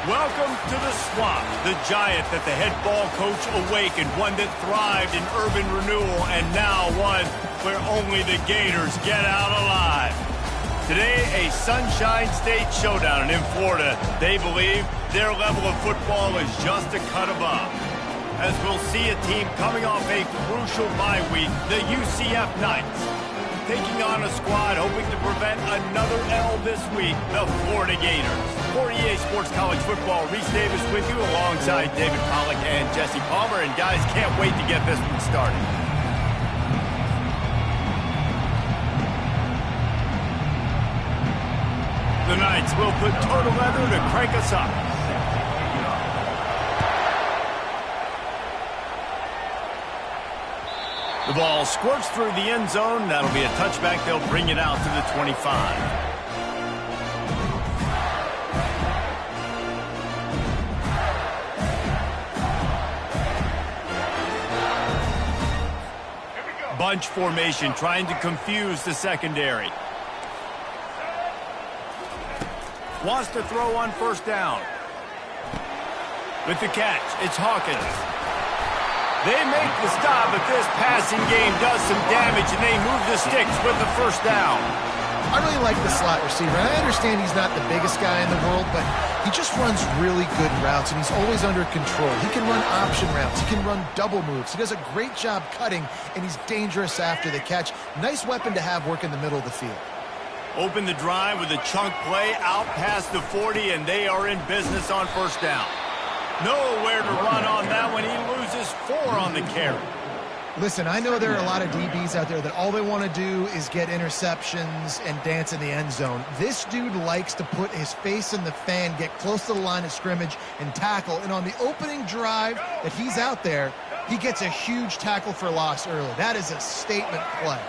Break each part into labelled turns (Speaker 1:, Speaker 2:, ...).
Speaker 1: Welcome to the Swamp, the giant that the head ball coach awakened, one that thrived in urban renewal, and now one where only the Gators get out alive. Today, a Sunshine State showdown, and in Florida, they believe their level of football is just a cut above. As we'll see a team coming off a crucial bye week, the UCF Knights, taking on a squad hoping to prevent another L this week, the Florida Gators. For EA Sports College Football, Reese Davis with you alongside David Pollack and Jesse Palmer. And guys, can't wait to get this one started. The Knights will put total leather to crank us up. The ball squirts through the end zone. That'll be a touchback. They'll bring it out to the 25. Bunch formation trying to confuse the secondary. Wants to throw on first down. With the catch, it's Hawkins. They make the stop, but this passing game does some damage, and they move the sticks with the first down.
Speaker 2: I really like the slot receiver. I understand he's not the biggest guy in the world, but he just runs really good routes, and he's always under control. He can run option routes. He can run double moves. He does a great job cutting, and he's dangerous after the catch. Nice weapon to have work in the middle of the field.
Speaker 1: Open the drive with a chunk play out past the 40, and they are in business on first down. Nowhere to run on that one. He loses 4 on the carry.
Speaker 2: Listen, I know there are a lot of DBs out there that all they want to do is get interceptions and dance in the end zone. This dude likes to put his face in the fan, get close to the line of scrimmage, and tackle. And on the opening drive that he's out there, he gets a huge tackle for loss early. That is a statement play.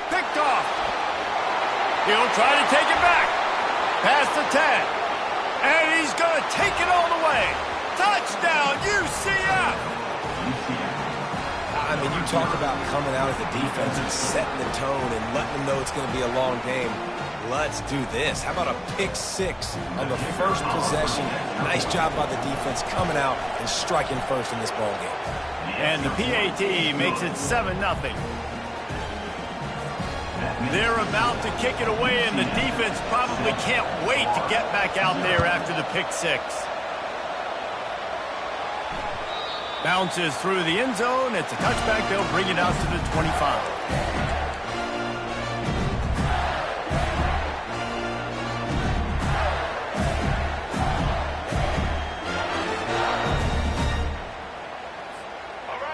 Speaker 1: Picked off. He'll try to take it back. Past the 10. And he's going to take it all the way. Touchdown, UCF!
Speaker 3: I mean, you talk about coming out as a defense and setting the tone and letting them know it's going to be a long game. Let's do this. How about a pick 6 on the first possession? Nice job by the defense coming out and striking first in this ball game.
Speaker 1: And the PAT makes it 7-0. They're about to kick it away, and the defense probably can't wait to get back out there after the pick 6. Bounces through the end zone. It's a touchback. They'll bring it out to the 25.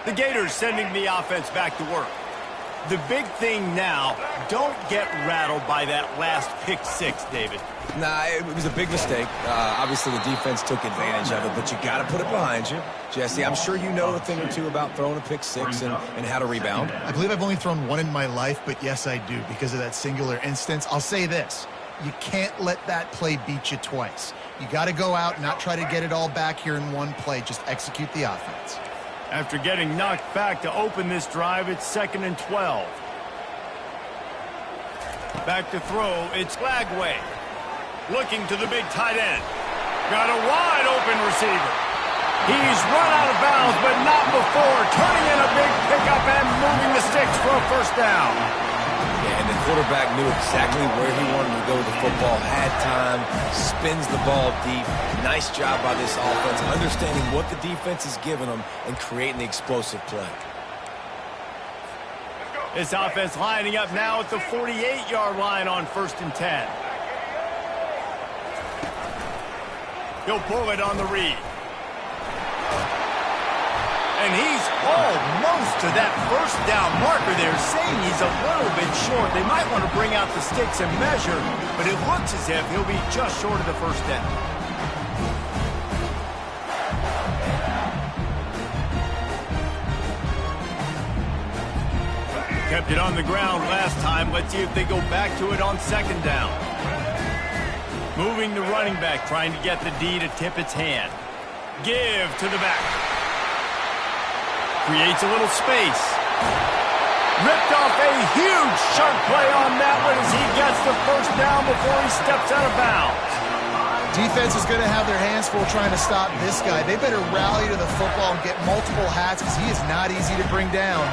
Speaker 1: The Gators sending the offense back to work. The big thing now, don't get rattled by that last pick 6, David.
Speaker 3: Nah, it was a big mistake. Obviously, the defense took advantage of it, but you got to put it behind you. Jesse, I'm sure you know a thing or two about throwing a pick 6 and how to rebound.
Speaker 2: I believe I've only thrown one in my life, but yes, I do because of that singular instance. I'll say this. You can't let that play beat you twice. You got to go out and not try to get it all back here in one play. Just execute the offense.
Speaker 1: After getting knocked back to open this drive, it's 2nd and 12. Back to throw, it's Lagway. Looking to the big tight end. Got a wide open receiver. He's run out of bounds, but not before. Turning in a big pickup and moving the sticks for a first down.
Speaker 3: Yeah, and the quarterback knew exactly where he wanted to go with the football. Had time, spins the ball deep. Nice job by this offense, understanding what the defense is giving them and creating the explosive play.
Speaker 1: This offense lining up now at the 48-yard line on 1st and 10. He'll pull it on the read. And he's almost to that first down marker there, saying he's a little bit short. They might want to bring out the sticks and measure, but it looks as if he'll be just short of the first down. Kept it on the ground last time. Let's see if they go back to it on 2nd down. Moving the running back, trying to get the D to tip its hand. Give to the back. Creates a little space. Ripped off a huge chunk play on that one as he gets the first down before he steps out of bounds.
Speaker 2: Defense is going to have their hands full trying to stop this guy. They better rally to the football and get multiple hats because he is not easy to bring down.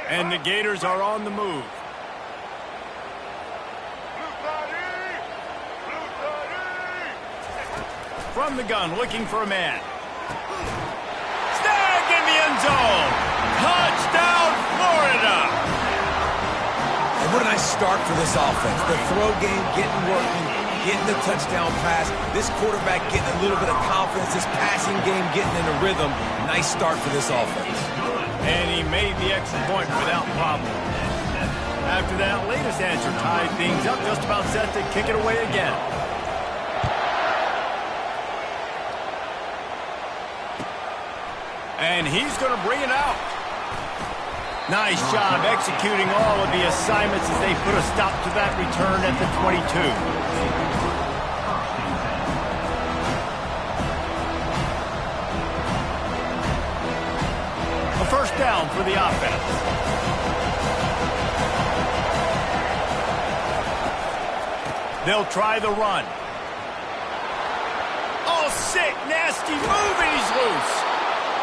Speaker 1: And the Gators are on the move. From the gun, looking for a man. Snagged in the end zone. Touchdown, Florida.
Speaker 3: And what a nice start for this offense. The throw game getting working, getting the touchdown pass. This quarterback getting a little bit of confidence. This passing game getting in a rhythm. Nice start for this offense.
Speaker 1: And he made the extra point without problem. After that latest answer tied things up, just about set to kick it away again. And he's going to bring it out. Nice job executing all of the assignments as they put a stop to that return at the 22. A first down for the offense. They'll try the run. Oh, sick, nasty move, and he's loose.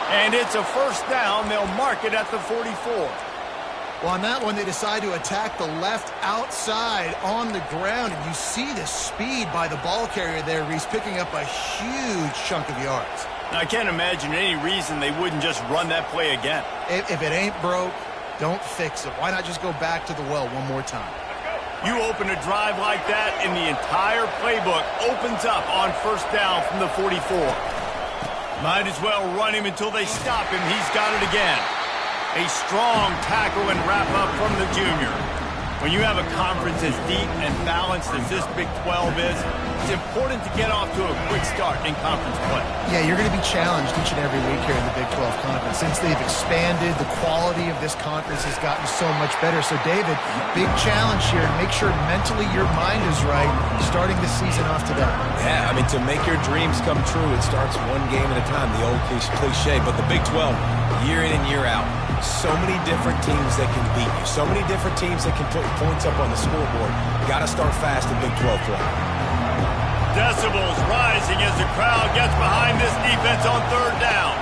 Speaker 1: And it's a first down. They'll mark it at the 44.
Speaker 2: Well, on that one, they decide to attack the left outside on the ground. And you see the speed by the ball carrier there, Reese, picking up a huge chunk of yards.
Speaker 1: I can't imagine any reason they wouldn't just run that play again.
Speaker 2: If it ain't broke, don't fix it. Why not just go back to the well one more time?
Speaker 1: You open a drive like that, and the entire playbook opens up on first down from the 44. Might as well run him until they stop him. He's got it again. A strong tackle and wrap up from the junior. When you have a conference as deep and balanced as this Big 12 is, it's important to get off to a quick start in conference play.
Speaker 2: Yeah, you're going to be challenged each and every week here in the Big 12 Conference. Since they've expanded, the quality of this conference has gotten so much better. So, David, big challenge here. Make sure mentally your mind is right starting the season off today.
Speaker 3: Yeah, I mean, to make your dreams come true, it starts one game at a time, the old cliche. But the Big 12, year in and year out, so many different teams that can beat you, so many different teams that can put points up on the scoreboard. Got to start fast in Big 12 play.
Speaker 1: Decibels rising as the crowd gets behind this defense on third down.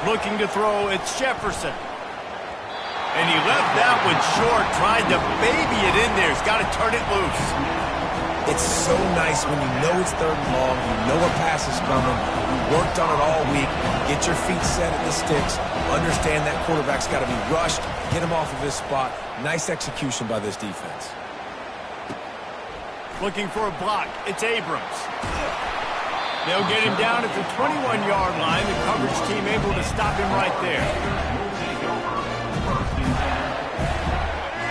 Speaker 1: Looking to throw, it's Jefferson. And he left that one short, tried to baby it in there. He's got to turn it loose.
Speaker 3: It's so nice when you know it's third and long, you know a pass is coming, you worked on it all week, get your feet set at the sticks, understand that quarterback's got to be rushed, get him off of his spot. Nice execution by this defense.
Speaker 1: Looking for a block, it's Abrams. They'll get him down at the 21-yard line. The coverage team able to stop him right there.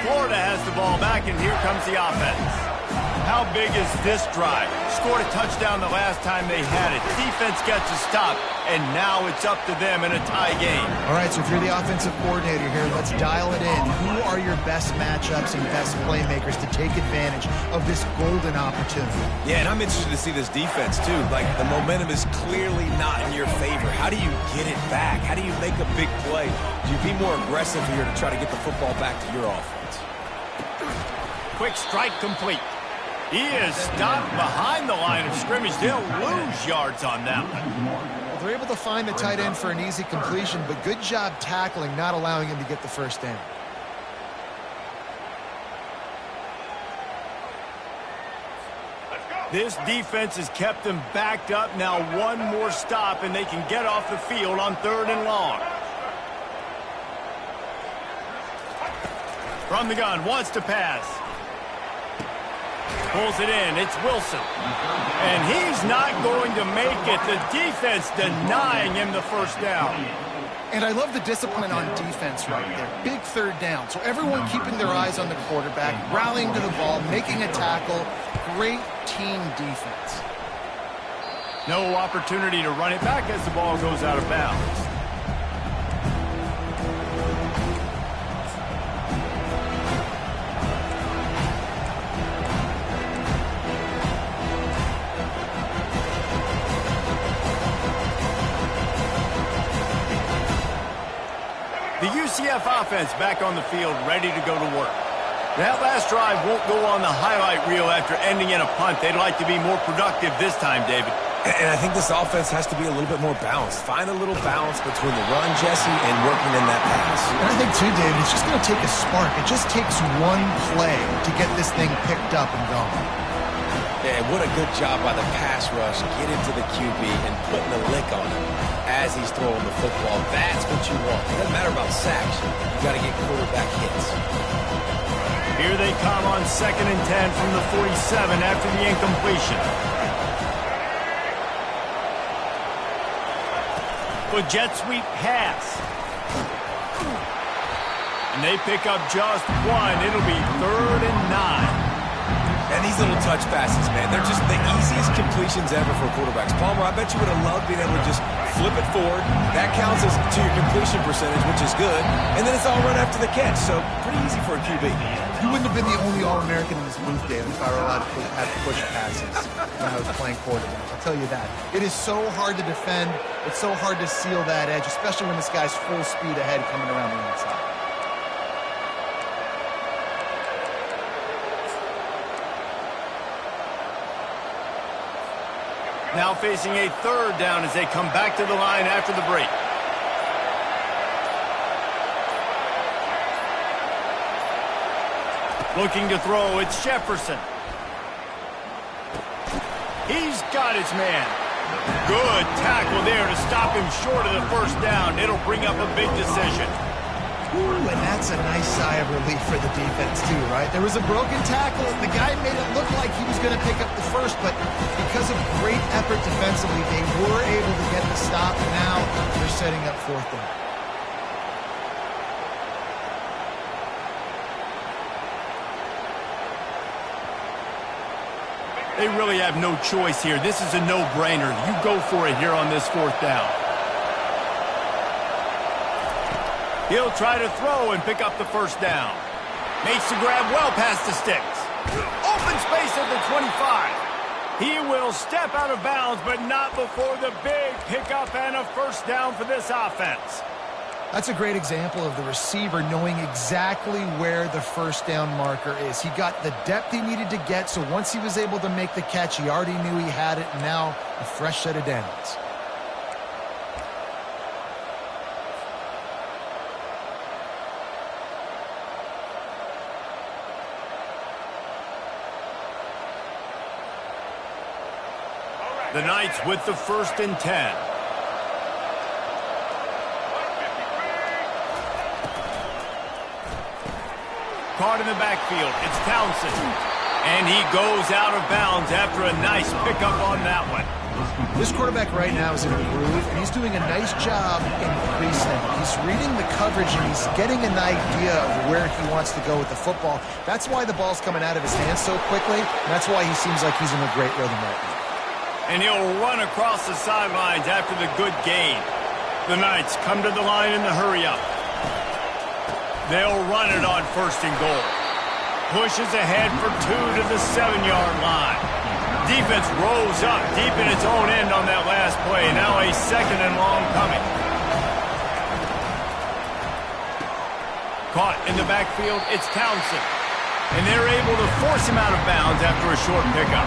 Speaker 1: Florida has the ball back, and here comes the offense. How big is this drive? Scored a touchdown the last time they had it. Defense gets a stop, and now it's up to them in a tie game.
Speaker 2: All right, so if you're the offensive coordinator here, let's dial it in. Who are your best matchups and best playmakers to take advantage of this golden opportunity?
Speaker 3: Yeah, and I'm interested to see this defense, too. Like, the momentum is clearly not in your favor. How do you get it back? How do you make a big play? Do you be more aggressive here to try to get the football back to your offense?
Speaker 1: Quick strike complete. He is stopped behind the line of scrimmage. They'll lose yards on that one.
Speaker 2: Well, they're able to find the tight end for an easy completion, but good job tackling, not allowing him to get the first down.
Speaker 1: This defense has kept them backed up. Now one more stop, and they can get off the field on third and long. From the gun, wants to pass. Pulls it in. It's Wilson. And he's not going to make it. The defense denying him the first down.
Speaker 2: And I love the discipline on defense right there. Big third down. So everyone keeping their eyes on the quarterback, rallying to the ball, making a tackle. Great team defense.
Speaker 1: No opportunity to run it back as the ball goes out of bounds. The UCF offense back on the field, ready to go to work. That last drive won't go on the highlight reel after ending in a punt. They'd like to be more productive this time, David.
Speaker 3: And I think this offense has to be a little bit more balanced. Find a little balance between the run, Jesse, and working in that pass.
Speaker 2: And I think, too, David, it's just going to take a spark. It just takes one play to get this thing picked up and going.
Speaker 3: Yeah, what a good job by the pass rush. Get into the QB and putting a lick on him as he's throwing the football. That's what you want. It doesn't matter about sacks. You got to get quarterback hits.
Speaker 1: Here they come on 2nd and 10 from the 47 after the incompletion. A jet sweep pass. And they pick up just one. It'll be 3rd and 9.
Speaker 3: And these little touch passes, man, they're just the easiest completions ever for quarterbacks. Palmer, I bet you would have loved being able to just flip it forward. That counts as to your completion percentage, which is good. And then it's all run after the catch, so pretty easy for a QB.
Speaker 2: You wouldn't have been the only All-American in this booth, David, if I were allowed to have push passes when I was playing quarterback. I'll tell you that. It is so hard to defend. It's so hard to seal that edge, especially when this guy's full speed ahead coming around the inside.
Speaker 1: Now facing a 3rd down as they come back to the line after the break. Looking to throw, it's Jefferson. He's got his man. Good tackle there to stop him short of the 1st down. It'll bring up a big decision.
Speaker 2: Ooh, and that's a nice sigh of relief for the defense, too, right? There was a broken tackle. The guy made it look like he was going to pick up the 1st, but because of great effort defensively, they were able to get the stop, and now they're setting up 4th down.
Speaker 1: They really have no choice here. This is a no-brainer. You go for it here on this 4th down. He'll try to throw and pick up the 1st down. Makes the grab well past the sticks. Open space at the 25. He will step out of bounds, but not before the big pickup and a 1st down for this offense.
Speaker 2: That's a great example of the receiver knowing exactly where the 1st down marker is. He got the depth he needed to get, so once he was able to make the catch, he already knew he had it, and now a fresh set of downs.
Speaker 1: The Knights with the 1st and 10. Caught in the backfield. It's Townsend. And he goes out of bounds after a nice pickup on that one.
Speaker 2: This quarterback right now is in a groove, and he's doing a nice job increasing. He's reading the coverage, and he's getting an idea of where he wants to go with the football. That's why the ball's coming out of his hands so quickly, and that's why he seems like he's in a great rhythm right now.
Speaker 1: And he'll run across the sidelines after the good gain. The Knights come to the line in the hurry-up. They'll run it on 1st and goal. Pushes ahead for 2 to the 7-yard line. Defense rolls up deep in its own end on that last play. Now a 2nd and long coming. Caught in the backfield, it's Townsend. And they're able to force him out of bounds after a short pickup.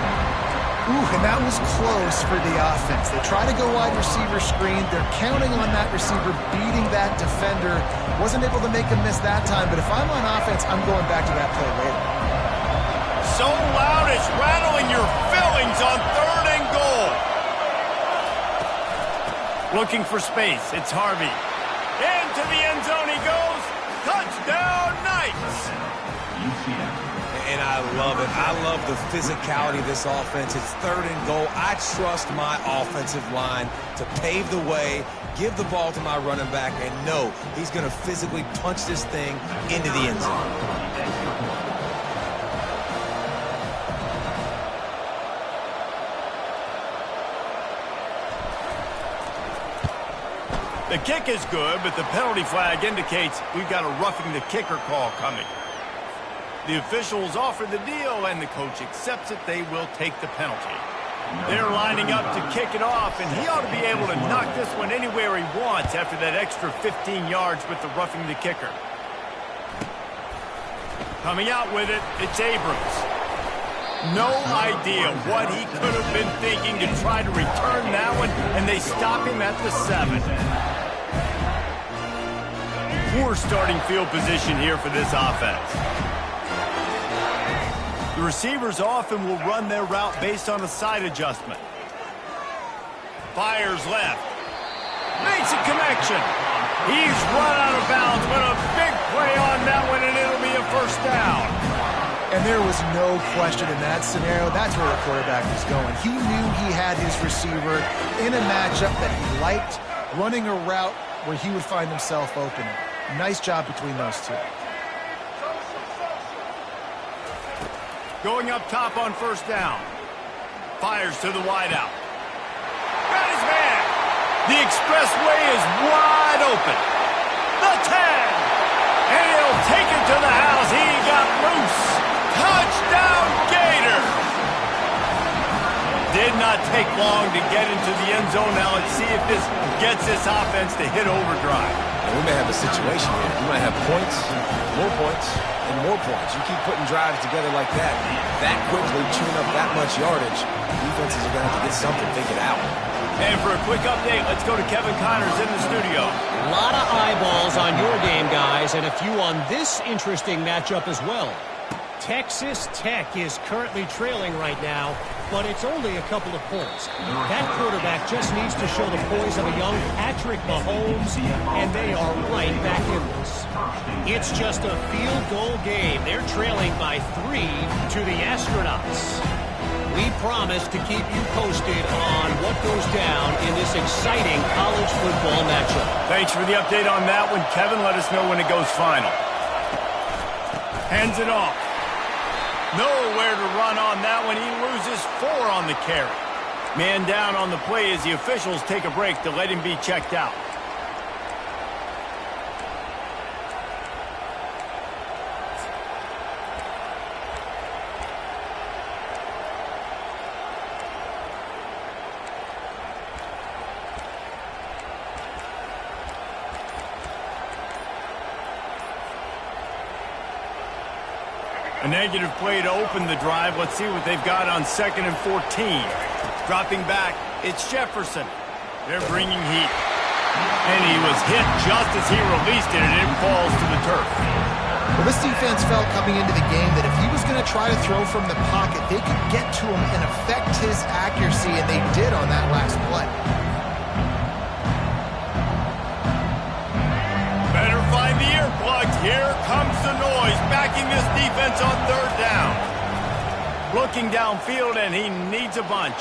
Speaker 2: Ooh, and that was close for the offense. They try to go wide receiver screen. They're counting on that receiver beating that defender. Wasn't able to make him miss that time, but if I'm on offense, I'm going back to that play later.
Speaker 1: So loud it's rattling your fillings on 3rd and goal. Looking for space. It's Harvey. Into the end zone he goes. Touchdown, Knights.
Speaker 3: And I love it. I love the physicality of this offense. It's 3rd and goal. I trust my offensive line to pave the way, give the ball to my running back, and know he's going to physically punch this thing into the end zone.
Speaker 1: The kick is good, but the penalty flag indicates we've got a roughing the kicker call coming. The officials offer the deal, and the coach accepts it. They will take the penalty. They're lining up to kick it off, and he ought to be able to knock this one anywhere he wants after that extra 15 yards with the roughing the kicker. Coming out with it, it's Abrams. No idea what he could have been thinking to try to return that one, and they stop him at the 7. Poor starting field position here for this offense. The receivers often will run their route based on a side adjustment. Fires left. Makes a connection. He's run out of bounds, but a big play on that one, and it'll be a first down.
Speaker 2: And there was no question in that scenario. That's where the quarterback was going. He knew he had his receiver in a matchup that he liked, running a route where he would find himself open. Nice job between those two.
Speaker 1: Going up top on first down. Fires to the wideout. Got his man. The expressway is wide open. The 10. And he'll take it to the house. He got loose. Touchdown, Gator. Did not take long to get into the end zone. Now let's see if this gets this offense to hit overdrive.
Speaker 3: We may have a situation here. We might have points, and more points. You keep putting drives together like that quickly, chewing up that much yardage, defenses are going to have to get something figured out.
Speaker 1: And for a quick update, let's go to Kevin Connors in the studio.
Speaker 4: A lot of eyeballs on your game, guys, and a few on this interesting matchup as well. Texas Tech is currently trailing right now, but it's only a couple of points. That quarterback just needs to show the poise of a young Patrick Mahomes, and they are right back in this. It's just a field goal game. They're trailing by 3 to the Astronauts. We promise to keep you posted on what goes down in this exciting college football matchup.
Speaker 1: Thanks for the update on that one, Kevin. Let us know when it goes final. Hands it off. Nowhere to run on that one. He loses 4 on the carry. Man down on the play as the officials take a break to let him be checked out. A negative play to open the drive. Let's see what they've got on 2nd and 14. Dropping back, it's Jefferson. They're bringing heat. And he was hit just as he released it, and it falls to the turf.
Speaker 2: Well, this defense felt coming into the game that if he was going to try to throw from the pocket, they could get to him and affect his accuracy, and they did on that last play.
Speaker 1: Better find the earplugs. Here comes the noise, backing this defense on 3rd down. Looking downfield, and he needs a bunch.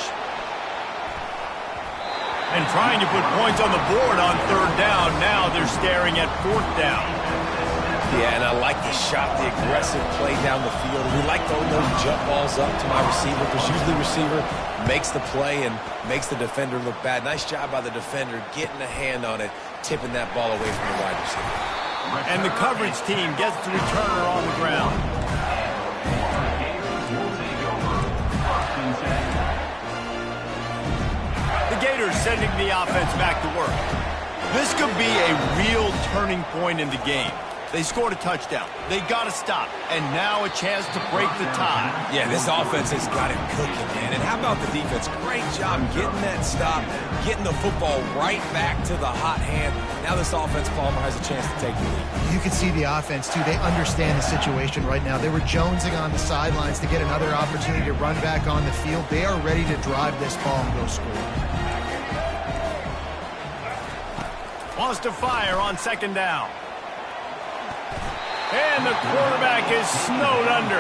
Speaker 1: And trying to put points on the board on 3rd down. Now they're staring at 4th down.
Speaker 3: Yeah, and I like the shot, the aggressive play down the field. We like throwing those jump balls up to my receiver, because usually the receiver makes the play and makes the defender look bad. Nice job by the defender getting a hand on it, tipping that ball away from the wide receiver.
Speaker 1: And the coverage team gets the returner on the ground. The Gators sending the offense back to work. This could be a real turning point in the game. They scored a touchdown. They got to stop. And now a chance to break the tie.
Speaker 3: Yeah, this offense has got it cooking, man. And how about the defense? Great job getting that stop, getting the football right back to the hot hand. Now this offense, Palmer, has a chance to take the lead.
Speaker 2: You can see the offense, too. They understand the situation right now. They were jonesing on the sidelines to get another opportunity to run back on the field. They are ready to drive this ball and go score.
Speaker 1: Wants to fire on 2nd down. And the quarterback is snowed under.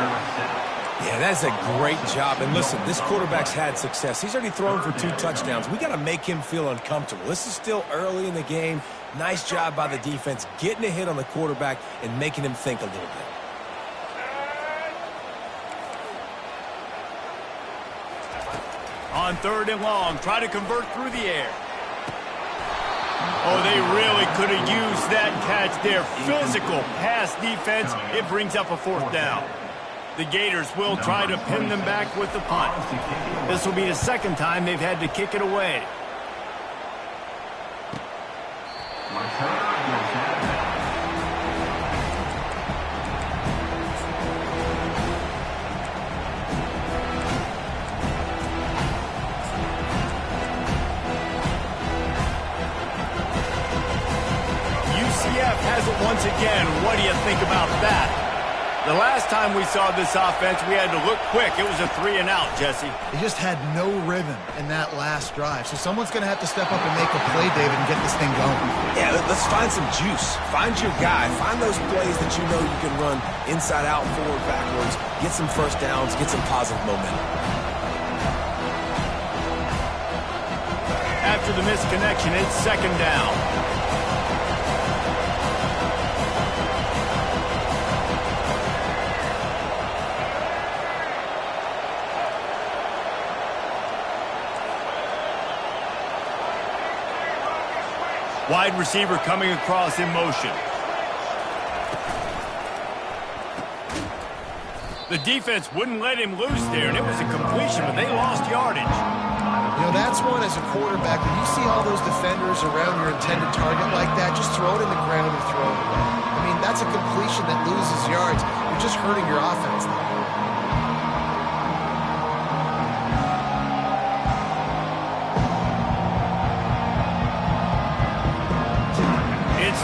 Speaker 3: Yeah, that's a great job. And listen, this quarterback's had success. He's already thrown for 2 touchdowns. We got to make him feel uncomfortable. This is still early in the game. Nice job by the defense, getting a hit on the quarterback and making him think a little bit.
Speaker 1: On 3rd and long, try to convert through the air. Oh, they really could have used that catch there. Physical pass defense. It brings up a 4th down. The Gators will try to pin them back with the punt. This will be the second time they've had to kick it away. UCF has it once again. What do you think about that? The last time we saw this offense, we had to look quick. It was a 3-and-out, Jesse.
Speaker 2: They just had no rhythm in that last drive. So someone's going to have to step up and make a play, David, and get this thing going.
Speaker 3: Yeah, let's find some juice. Find your guy. Find those plays that you know you can run inside out, forward, backwards. Get some first downs. Get some positive momentum.
Speaker 1: After the misconnection, it's second down. Wide receiver coming across in motion. The defense wouldn't let him loose there, and it was a completion, but they lost yardage.
Speaker 2: You know, that's one as a quarterback. When you see all those defenders around your intended target like that, just throw it in the ground or throw it away. I mean, that's a completion that loses yards. You're just hurting your offense there.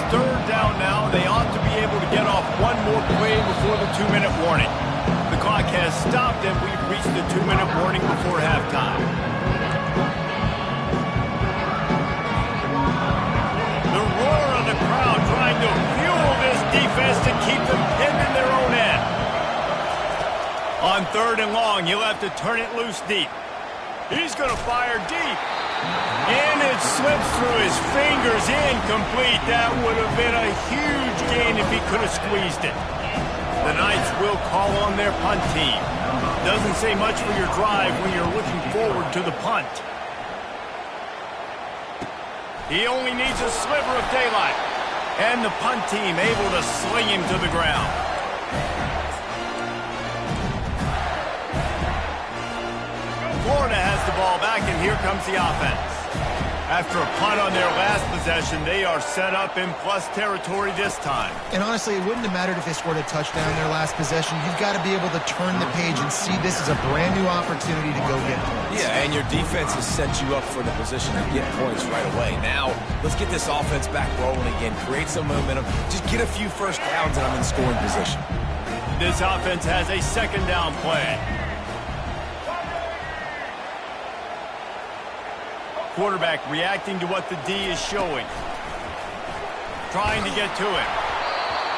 Speaker 1: Third down now. They ought to be able to get off one more play before the 2-minute warning. The clock has stopped, and we've reached the 2-minute warning before halftime. The roar of the crowd trying to fuel this defense to keep them pinned in their own end. On 3rd and long, he'll have to turn it loose deep. He's going to fire deep. And it slips through his fingers, incomplete. That would have been a huge gain if he could have squeezed it. The Knights will call on their punt team. Doesn't say much for your drive when you're looking forward to the punt. He only needs a sliver of daylight. And the punt team able to sling him to the ground. Florida has the ball back, and here comes the offense. After a punt on their last possession, they are set up in plus territory this time.
Speaker 2: And honestly, it wouldn't have mattered if they scored a touchdown in their last possession. You've got to be able to turn the page and see this as a brand new opportunity to go get points.
Speaker 3: Yeah, and your defense has set you up for the position to get points right away. Now, let's get this offense back rolling again. Create some momentum. Just get a few first downs, and I'm in scoring position.
Speaker 1: This offense has a second down play. Quarterback reacting to what the D is showing. Trying to get to it.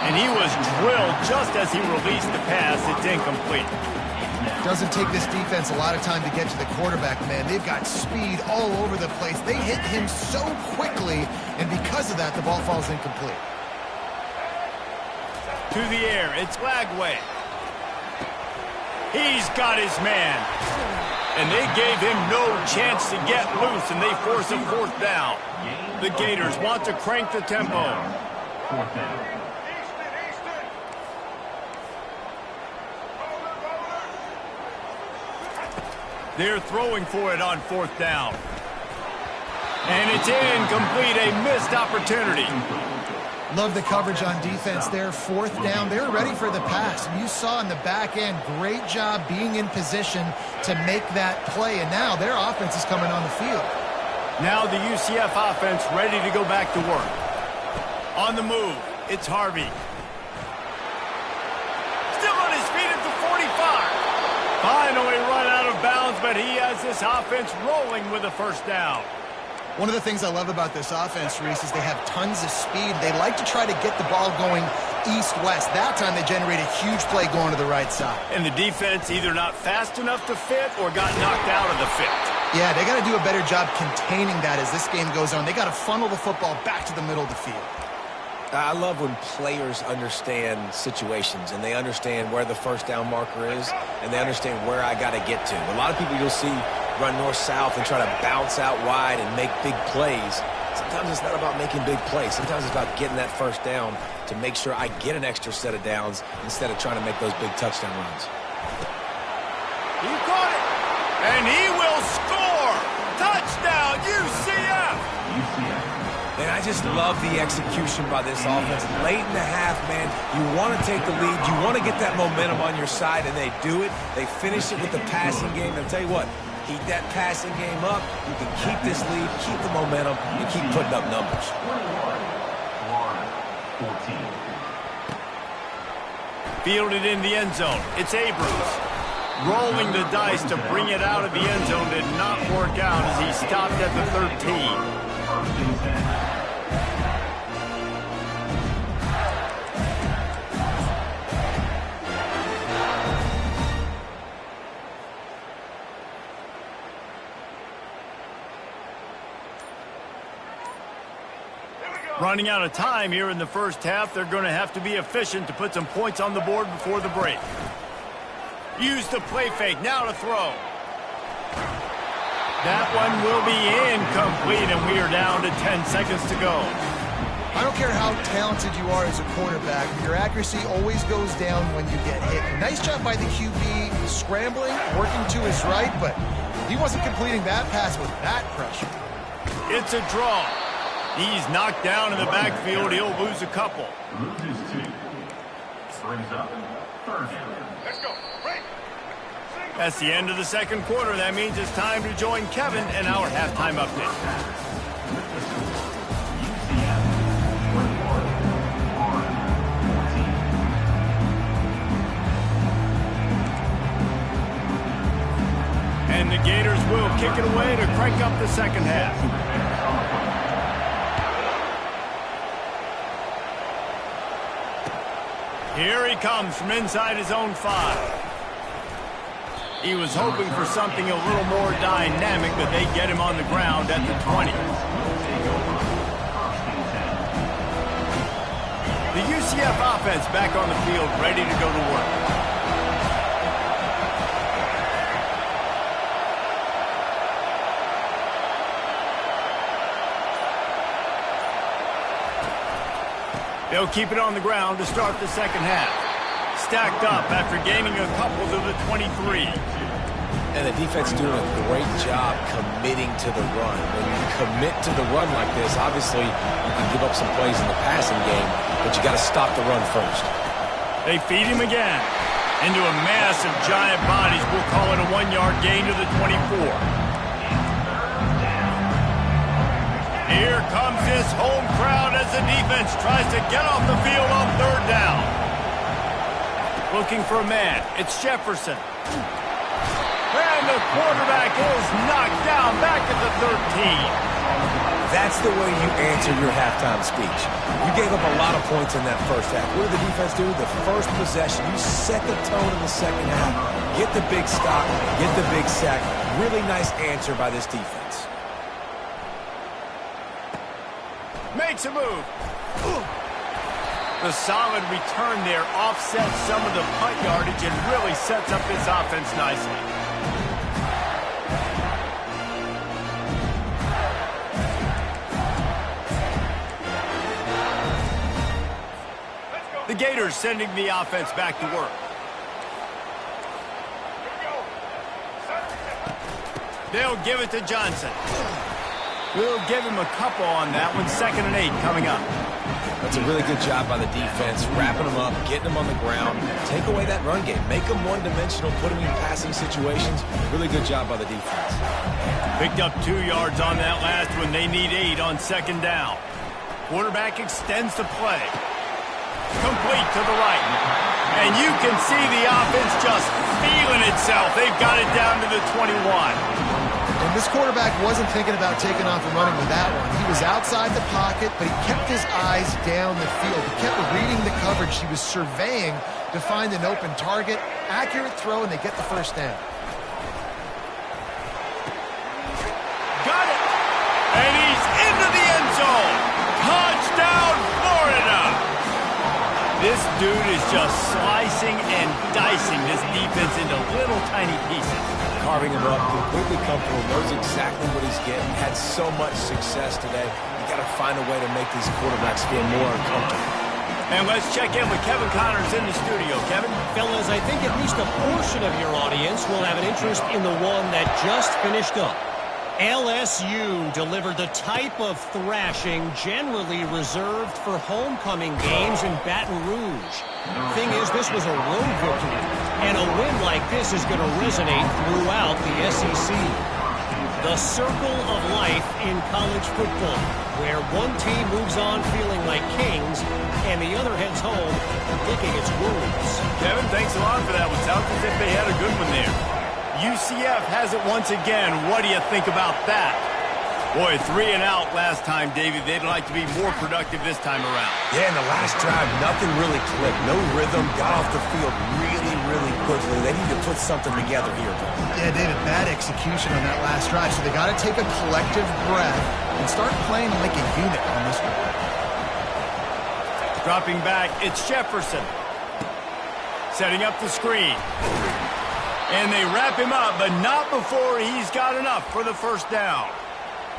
Speaker 1: And he was drilled just as he released the pass. It's incomplete.
Speaker 2: Doesn't take this defense a lot of time to get to the quarterback, man. They've got speed all over the place. They hit him so quickly, and because of that, the ball falls incomplete.
Speaker 1: To the air, it's Lagway. He's got his man. And they gave him no chance to get loose, and they force a 4th down. The Gators want to crank the tempo. They're throwing for it on 4th down. And it's incomplete, a missed opportunity.
Speaker 2: Love the coverage on defense there. 4th down. They're ready for the pass. And you saw in the back end, great job being in position to make that play. And now their offense is coming on the field.
Speaker 1: Now the UCF offense ready to go back to work. On the move, it's Harvey. Still on his feet at the 45. Finally run out of bounds, but he has this offense rolling with a 1st down.
Speaker 2: One of the things I love about this offense, Reese, is they have tons of speed. They like to try to get the ball going east-west. That time they generate a huge play going to the right side.
Speaker 1: And the defense either not fast enough to fit or got knocked out of the fit.
Speaker 2: Yeah, they got to do a better job containing that as this game goes on. They got to funnel the football back to the middle of the field.
Speaker 3: I love when players understand situations and they understand where the 1st down marker is and they understand where I got to get to. A lot of people you'll see run north-south and try to bounce out wide and make big plays. Sometimes it's not about making big plays. Sometimes it's about getting that 1st down to make sure I get an extra set of downs instead of trying to make those big touchdown runs.
Speaker 1: He caught it. And he will score. Touchdown, UCF.
Speaker 3: And I just love the execution by this offense. Late in the half, man, you want to take the lead. You want to get that momentum on your side, and they do it. They finish it with the passing game. And I'll tell you what, keep that passing game up. You can keep this lead, keep the momentum, and keep putting up numbers.
Speaker 1: 14. Fielded in the end zone. It's Abrams. Rolling the dice to bring it out of the end zone did not work out as he stopped at the 13. Running out of time here in the first half, they're going to have to be efficient to put some points on the board before the break. Use the play fake, now to throw. That one will be incomplete, and we are down to 10 seconds to go.
Speaker 2: I don't care how talented you are as a quarterback, your accuracy always goes down when you get hit. Nice job by the QB scrambling, working to his right, but he wasn't completing that pass with that pressure.
Speaker 1: It's a draw. He's knocked down in the backfield. He'll lose a couple.
Speaker 5: Loses 2. Brings up 3rd down. Let's go.
Speaker 1: That's the end of the second quarter. That means it's time to join Kevin in our halftime update. And the Gators will kick it away to crank up the second half. Here he comes from inside his own 5. He was hoping for something a little more dynamic, but they get him on the ground at the 20. The UCF offense back on the field, ready to go to work. They'll keep it on the ground to start the second half. Stacked up after gaining a couple to the 23.
Speaker 3: And the defense doing a great job committing to the run. When you commit to the run like this, obviously you can give up some plays in the passing game, but you got to stop the run first.
Speaker 1: They feed him again into a mass of giant bodies. We'll call it a 1-yard gain to the 24. Here comes this home crowd as the defense tries to get off the field on 3rd down. Looking for a man. It's Jefferson. And the quarterback is knocked down back at the 13.
Speaker 3: That's the way you answer your halftime speech. You gave up a lot of points in that first half. What did the defense do? The first possession, you set the tone in the second half. Get the big stop, get the big sack. Really nice answer by this defense.
Speaker 1: Makes a move. The solid return there offsets some of the punt yardage and really sets up this offense nicely. The Gators sending the offense back to work. They'll give it to Johnson. We'll give him a couple on that one. 2nd and 8 coming up.
Speaker 3: That's a really good job by the defense, wrapping them up, getting them on the ground. Take away that run game. Make them one-dimensional, put them in passing situations. Really good job by the defense.
Speaker 1: Picked up 2 yards on that last one. They need 8 on 2nd down. Quarterback extends the play. Complete to the right. And you can see the offense just feeling itself. They've got it down to the 21.
Speaker 2: And this quarterback wasn't thinking about taking off and running with that one. He was outside the pocket, but he kept his eyes down the field. He kept reading the coverage. He was surveying to find an open target. Accurate throw, and they get the first down.
Speaker 1: Got it! And he's into the end zone! Touchdown, Florida! This dude is just slicing and dicing this defense into little tiny pieces.
Speaker 3: Carving him up, completely comfortable, knows exactly what he's getting, had so much success today. You got to find a way to make these quarterbacks feel more uncomfortable.
Speaker 1: And let's check in with Kevin Connors in the studio. Kevin?
Speaker 4: Fellas, I think at least a portion of your audience will have an interest in the one that just finished up. LSU delivered the type of thrashing generally reserved for homecoming games in Baton Rouge. Thing is, this was a road victory, and a win like this is going to resonate throughout the SEC. The circle of life in college football, where one team moves on feeling like kings, and the other heads home licking its wounds.
Speaker 1: Kevin, thanks a lot for that one. Sounds as if they had a good one there. UCF has it once again. What do you think about that? Boy, 3 and out last time, David. They'd like to be more productive this time around.
Speaker 3: Yeah, in the last drive, nothing really clicked. No rhythm. Got off the field really, really quickly. They need to put something together here.
Speaker 2: Yeah, David, bad execution on that last drive. So they got to take a collective breath and start playing like a unit on this one.
Speaker 1: Dropping back, it's Jefferson. Setting up the screen. And they wrap him up, but not before he's got enough for the first down.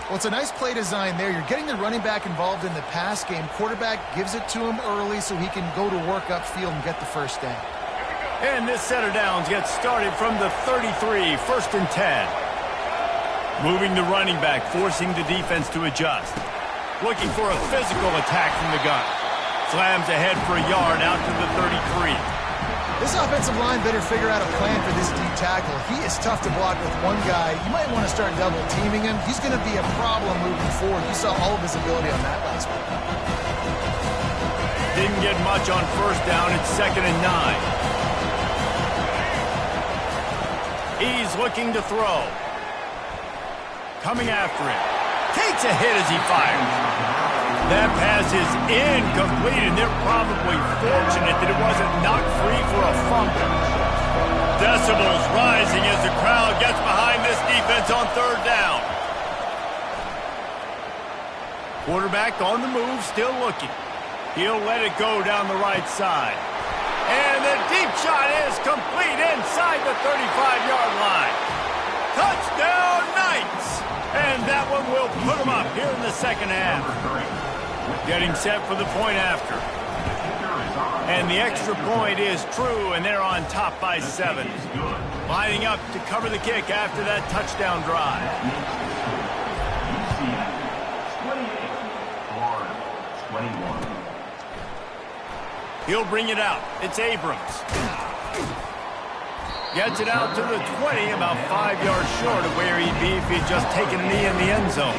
Speaker 2: Well, it's a nice play design there. You're getting the running back involved in the pass game. Quarterback gives it to him early so he can go to work upfield and get the first down.
Speaker 1: And this set of downs gets started from the 33, 1st and 10. Moving the running back, forcing the defense to adjust. Looking for a physical attack from the gun. Slams ahead for a yard out to the 33.
Speaker 2: This offensive line better figure out a plan for this D tackle. He is tough to block with one guy. You might want to start double teaming him. He's going to be a problem moving forward. You saw all of his ability on that last one.
Speaker 1: Didn't get much on first down. It's 2nd and 9. He's looking to throw. Coming after him. Takes a hit as he fires. That pass is incomplete, and they're probably fortunate that it wasn't knocked free for a fumble. Decibels rising as the crowd gets behind this defense on 3rd down. Quarterback on the move, still looking. He'll let it go down the right side. And the deep shot is complete inside the 35-yard line. Touchdown, Knights! And that one will put them up here in the second half. Getting set for the point after. And the extra point is true, and they're on top by 7. Lining up to cover the kick after that touchdown drive.
Speaker 5: 21.
Speaker 1: He'll bring it out. It's Abrams. Gets it out to the 20, about 5 yards short of where he'd be if he'd just taken a knee in the end zone.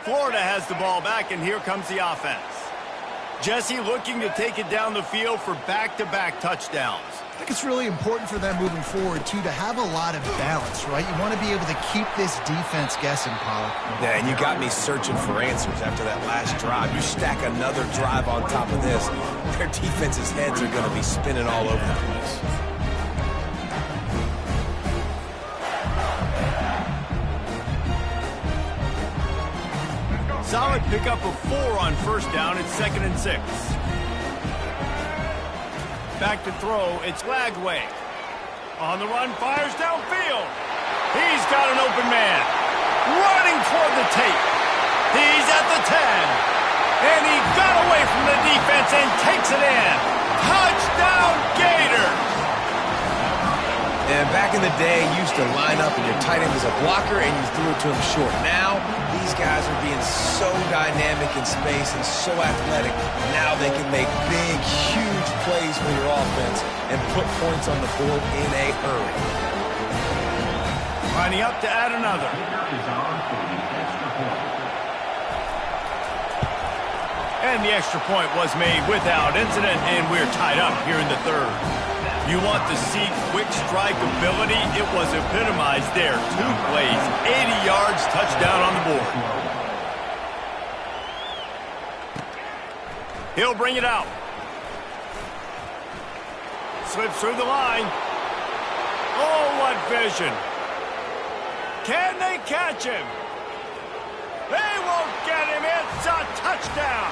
Speaker 1: Florida has the ball back, and here comes the offense. Jesse looking to take it down the field for back-to-back touchdowns.
Speaker 2: I think it's really important for them moving forward, too, to have a lot of balance, right? You want to be able to keep this defense guessing, Pollock.
Speaker 3: Yeah, and you got me searching for answers after that last drive. You stack another drive on top of this, their defense's heads are going to be spinning all over the place.
Speaker 1: Solid pickup of 4 on first down. It's 2nd and 6. Back to throw. It's Lagway. On the run, fires downfield. He's got an open man. Running toward the tape. He's at the 10. And he got away from the defense and takes it in. Touchdown, Gators!
Speaker 3: And back in the day, you used to line up and your tight end was a blocker and you threw it to him short. Now, these guys are being so dynamic in space and so athletic. Now they can make big, huge plays for your offense and put points on the board in a hurry.
Speaker 1: Lining up to add another. And the extra point was made without incident, and we're tied up here in the 3rd. You want to see quick strike ability? It was epitomized there. 2 plays, 80 yards, touchdown on the board. He'll bring it out. Slips through the line. Oh, what vision. Can they catch him? They won't get him. It's a touchdown.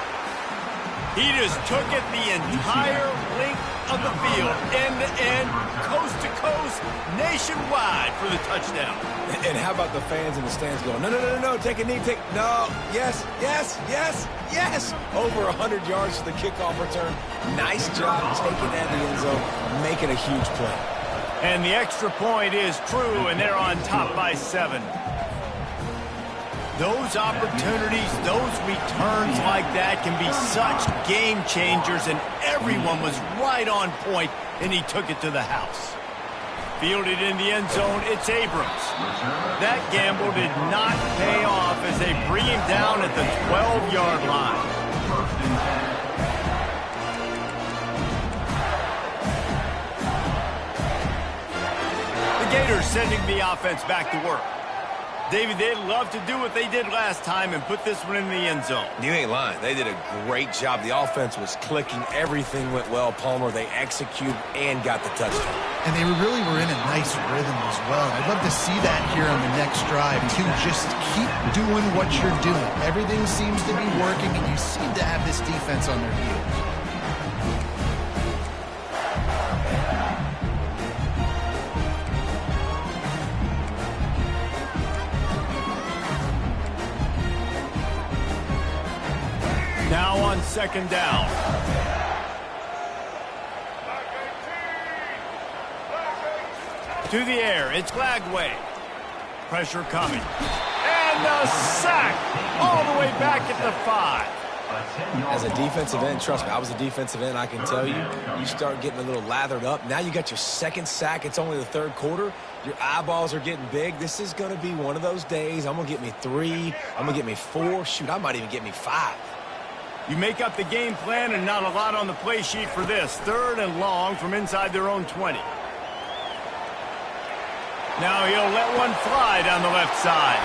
Speaker 1: He just took it the entire length of the field, end to end, coast to coast, nationwide for the touchdown.
Speaker 3: And how about the fans in the stands going, no, no, no, no, take a knee, no, yes, yes, yes, yes. Over 100 yards for the kickoff return. Nice job taking that in the end zone, making a huge play.
Speaker 1: And the extra point is true, and they're on top by 7. Those opportunities, those returns like that can be such game changers, and everyone was right on point, and he took it to the house. Fielded in the end zone, it's Abrams. That gamble did not pay off as they bring him down at the 12-yard line. The Gators sending the offense back to work. David, they'd love to do what they did last time and put this one in the end zone.
Speaker 3: You ain't lying. They did a great job. The offense was clicking. Everything went well, Palmer. They executed and got the touchdown.
Speaker 2: And they really were in a nice rhythm as well. I'd love to see that here on the next drive, too. Just keep doing what you're doing. Everything seems to be working, and you seem to have this defense on their heels.
Speaker 1: Now on second down. To the air, it's Glagway. Pressure coming. And a sack all the way back at the 5.
Speaker 3: As a defensive end, trust me, I was a defensive end, I can tell you, you start getting a little lathered up. Now you got your second sack. It's only the third quarter. Your eyeballs are getting big. This is going to be one of those days. I'm going to get me 3. I'm going to get me 4. Shoot, I might even get me 5.
Speaker 1: You make up the game plan and not a lot on the play sheet for this. 3rd and long from inside their own 20. Now he'll let one fly down the left side.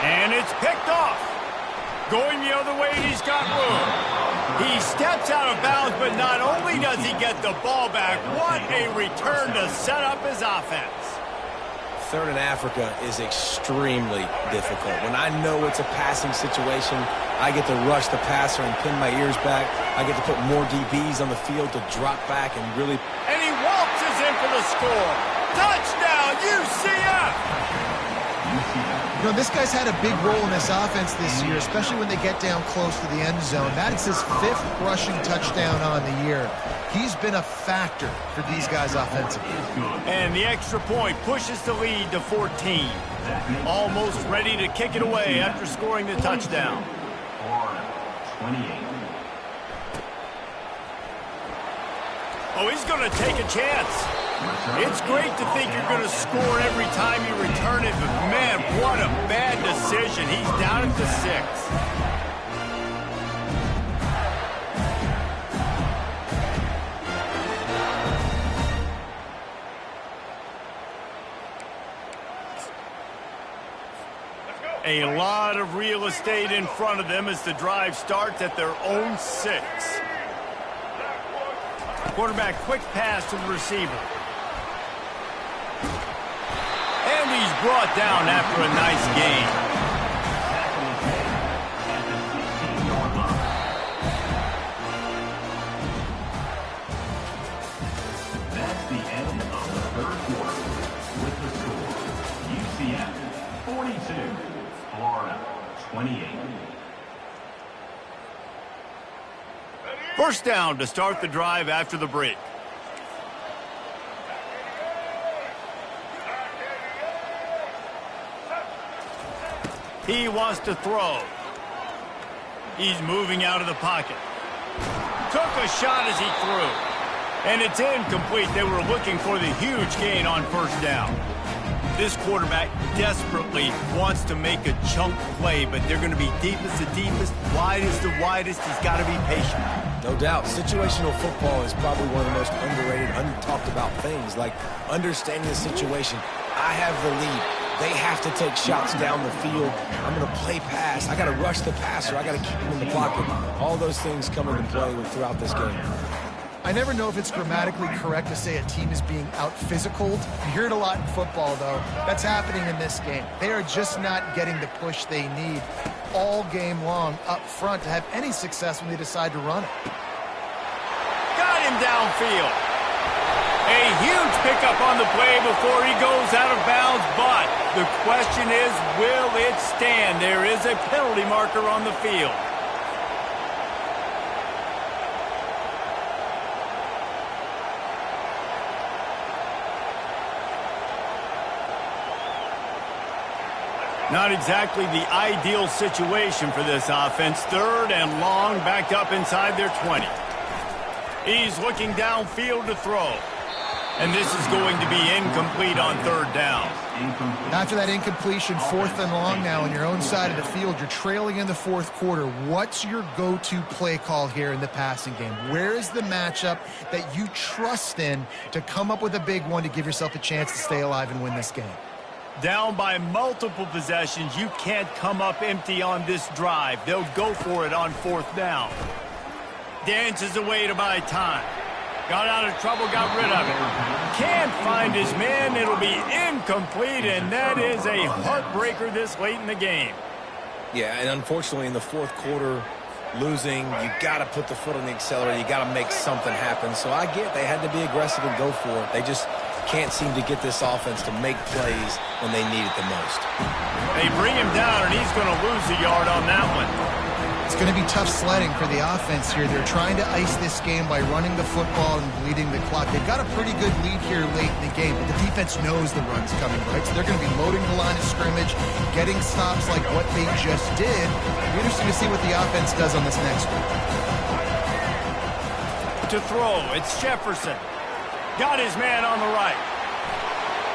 Speaker 1: And it's picked off. Going the other way, he's got room. He steps out of bounds, but not only does he get the ball back, what a return to set up his offense.
Speaker 3: 3rd and Africa is extremely difficult. When I know it's a passing situation, I get to rush the passer and pin my ears back. I get to put more DBs on the field to drop back and really...
Speaker 1: And he waltzes in for the score. Touchdown, UCF!
Speaker 2: You know, this guy's had a big role in this offense this year, especially when they get down close to the end zone. That's his 5th rushing touchdown on the year. He's been a factor for these guys offensively.
Speaker 1: And the extra point pushes the lead to 14. Almost ready to kick it away after scoring the touchdown.
Speaker 5: 28.
Speaker 1: Oh, he's going to take a chance. It's great to think you're going to score every time you return it, but man, what a bad decision. He's down at the 6. A lot of real estate in front of them as the drive starts at their own 6. Quarterback quick pass to the receiver. And he's brought down after a nice gain.
Speaker 5: That's the end of the 3rd quarter. With the score, UCF 42, Florida 28.
Speaker 1: First down to start the drive after the break. He wants to throw. He's moving out of the pocket. Took a shot as he threw. And it's incomplete. They were looking for the huge gain on first down. This quarterback desperately wants to make a chunk play, but they're going to be deepest the deepest, widest the widest. He's got to be patient.
Speaker 3: No doubt, situational football is probably one of the most underrated, untalked about things, like understanding the situation. I have the lead. They have to take shots down the field. I'm going to play pass. I got to rush the passer. I got to keep him in the pocket. All those things come into play throughout this game.
Speaker 2: I never know if it's grammatically correct to say a team is being out-physicaled. You hear it a lot in football, though. That's happening in this game. They are just not getting the push they need all game long up front to have any success when they decide to run it.
Speaker 1: Got him downfield. A huge pickup on the play before he goes out of bounds, but the question is, will it stand? There is a penalty marker on the field. Not exactly the ideal situation for this offense. 3rd and long, backed up inside their 20. He's looking downfield to throw. And this is going to be incomplete on 3rd down.
Speaker 2: After that incompletion, 4th and long now on your own side of the field, you're trailing in the 4th quarter. What's your go-to play call here in the passing game? Where is the matchup that you trust in to come up with a big one to give yourself a chance to stay alive and win this game?
Speaker 1: Down by multiple possessions, you can't come up empty on this drive. They'll go for it on 4th down. Dances away to buy time. Got out of trouble, got rid of it. Can't find his man. It'll be incomplete, and that is a heartbreaker this late in the game.
Speaker 3: Yeah, and unfortunately in the 4th quarter, losing, you got to put the foot on the accelerator. You got to make something happen. So I get they had to be aggressive and go for it. They just can't seem to get this offense to make plays when they need it the most.
Speaker 1: They bring him down, and he's going to lose a yard on that one.
Speaker 2: It's going to be tough sledding for the offense here. They're trying to ice this game by running the football and bleeding the clock. They've got a pretty good lead here late in the game, but the defense knows the run's coming, right? So they're going to be loading the line of scrimmage, getting stops like what they just did. It'll be interesting to see what the offense does on this next one.
Speaker 1: To throw, it's Jefferson. Got his man on the right.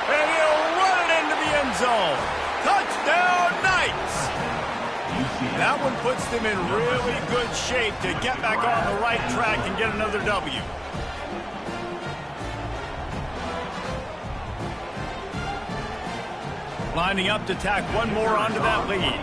Speaker 1: And he'll run it into the end zone. Touchdown, Knights! That one puts them in really good shape to get back on the right track and get another W. Lining up to tack one more onto that lead.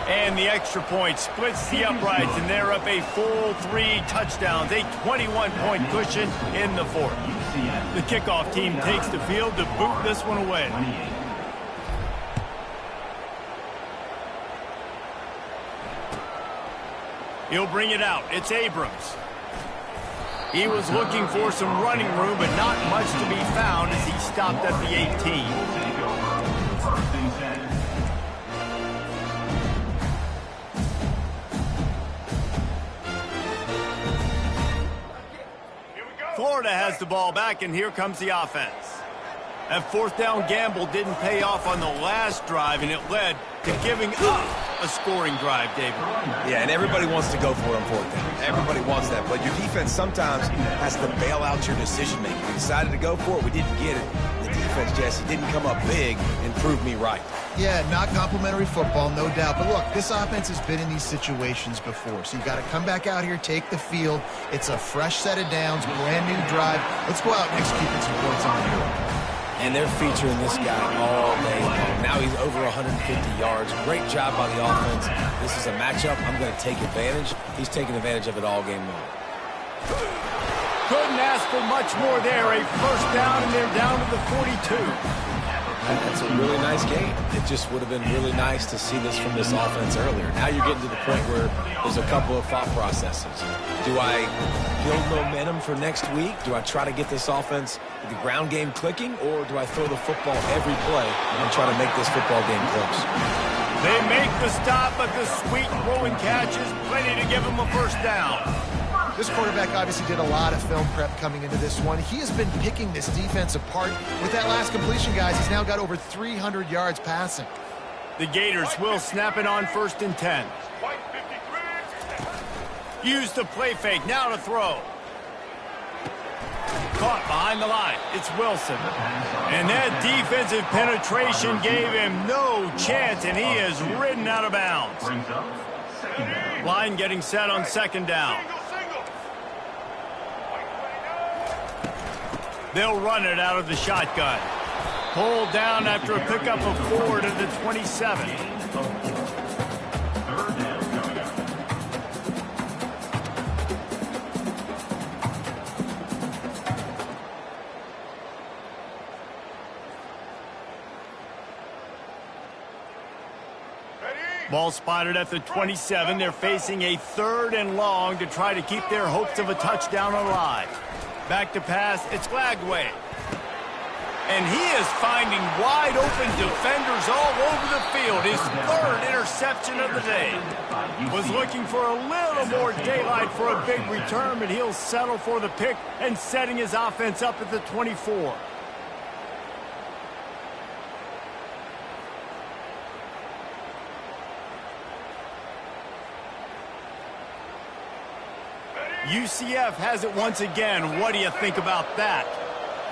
Speaker 1: And the extra point splits the uprights, and they're up a full 3 touchdowns, a 21-point cushion in the 4th. The kickoff team takes the field to boot this one away. He'll bring it out. It's Abrams. He was looking for some running room, but not much to be found as he stopped at the 18. Florida has the ball back, and here comes the offense. That 4th down gamble didn't pay off on the last drive, and it led to giving up a scoring drive, David.
Speaker 3: Yeah, and everybody wants to go for it on 4th down. Everybody wants that, but your defense sometimes has to bail out your decision-making. We decided to go for it. We didn't get it. The defense, Jesse, didn't come up big and prove me right.
Speaker 2: Yeah, not complimentary football, no doubt. But look, this offense has been in these situations before. So you got to come back out here, take the field. It's a fresh set of downs, brand new drive. Let's go out and execute some points on the field.
Speaker 3: And they're featuring this guy all day long. Now he's over 150 yards. Great job by the offense. This is a matchup. I'm going to take advantage. He's taking advantage of it all game long.
Speaker 1: Couldn't ask for much more there. A 1st down, and they're down to the 42.
Speaker 3: That's a really nice game. It just would have been really nice to see this from this offense earlier. Now you're getting to the point where there's a couple of thought processes. Do I build momentum for next week? Do I try to get this offense, the ground game clicking, or do I throw the football every play and try to make this football game close?
Speaker 1: They make the stop, but the sweet throwing catch is plenty to give them a 1st down.
Speaker 2: This quarterback obviously did a lot of film prep coming into this one. He has been picking this defense apart. With that last completion, guys, he's now got over 300 yards passing.
Speaker 1: The Gators will snap it on 1st and 10. Use the play fake, now to throw. Caught behind the line. It's Wilson. And that defensive penetration gave him no chance, and he is ridden out of bounds. Line getting set on 2nd down. They'll run it out of the shotgun. Pulled down after a pickup of 4 to the 27.
Speaker 5: Third down coming up.
Speaker 1: Ball spotted at the 27. They're facing a 3rd and long to try to keep their hopes of a touchdown alive. Back to pass, it's Glagway. And he is finding wide open defenders all over the field. His 3rd interception of the day. Was looking for a little more daylight for a big return, but he'll settle for the pick and setting his offense up at the 24. UCF has it once again. What do you think about that?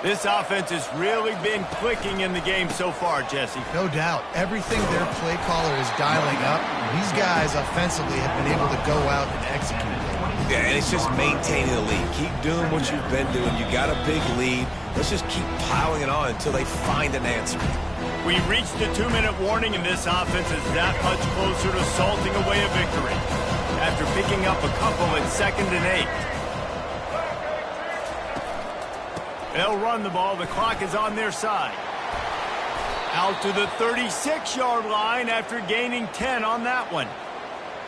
Speaker 1: This offense has really been clicking in the game so far, Jesse.
Speaker 2: No doubt. Everything their play caller is dialing up, these guys offensively have been able to go out and execute.
Speaker 3: Yeah, and it's just maintaining the lead. Keep doing what you've been doing. You got a big lead. Let's just keep piling it on until they find an answer.
Speaker 1: We reached the 2-minute warning, and this offense is that much closer to salting away a victory after picking up a couple at 2nd and 8. They'll run the ball. The clock is on their side. Out to the 36-yard line after gaining 10 on that one.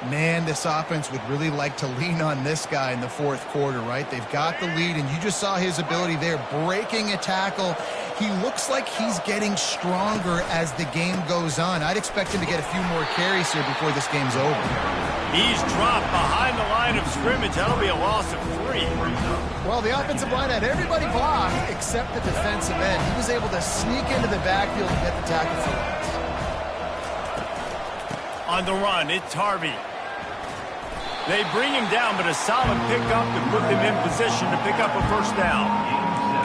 Speaker 2: Man, this offense would really like to lean on this guy in the 4th quarter, right? They've got the lead, and you just saw his ability there, breaking a tackle. He looks like he's getting stronger as the game goes on. I'd expect him to get a few more carries here before this game's over.
Speaker 1: He's dropped behind the line of scrimmage. That'll be a loss of 3.
Speaker 2: Well, the offensive line had everybody blocked except the defensive end. He was able to sneak into the backfield and get the tackle for loss.
Speaker 1: On the run, it's Harvey. They bring him down, but a solid pickup to put them in position to pick up a 1st down.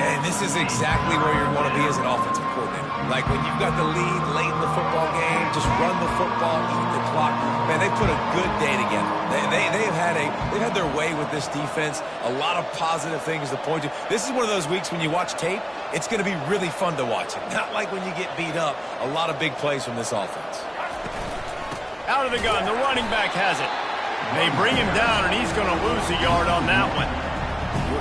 Speaker 3: And this is exactly where you want to be as an offensive coordinator. Like when you've got the lead late in the football game, just run the football, eat the clock. Man, they put a good day together. They've had their way with this defense. A lot of positive things to point to. This is one of those weeks when you watch tape, it's going to be really fun to watch it. Not like when you get beat up. A lot of big plays from this offense.
Speaker 1: Out of the gun, the running back has it. They bring him down, and he's going to lose a yard on that one.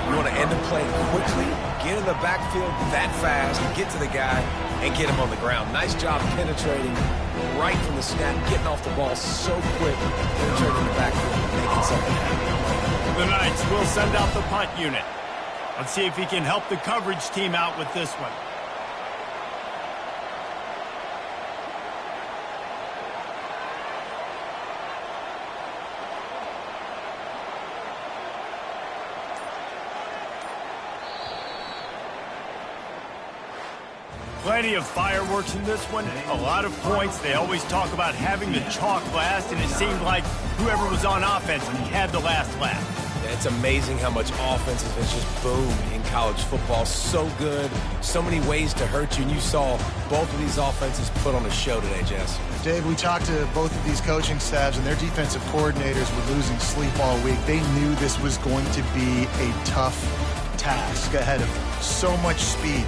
Speaker 3: You want to end the play quickly, get in the backfield that fast, get to the guy, and get him on the ground. Nice job penetrating right from the snap, getting off the ball so quick, penetrating the backfield, making something happen.
Speaker 1: The Knights will send out the punt unit. Let's see if he can help the coverage team out with this one. Plenty of fireworks in this one. A lot of points. They always talk about having the chalk last, and it seemed like whoever was on offense had the last laugh.
Speaker 3: It's amazing how much offense has just boomed in college football. So good. So many ways to hurt you. And you saw both of these offenses put on a show today, Jess.
Speaker 2: Dave, we talked to both of these coaching staffs, and their defensive coordinators were losing sleep all week. They knew this was going to be a tough task ahead of them. So much speed.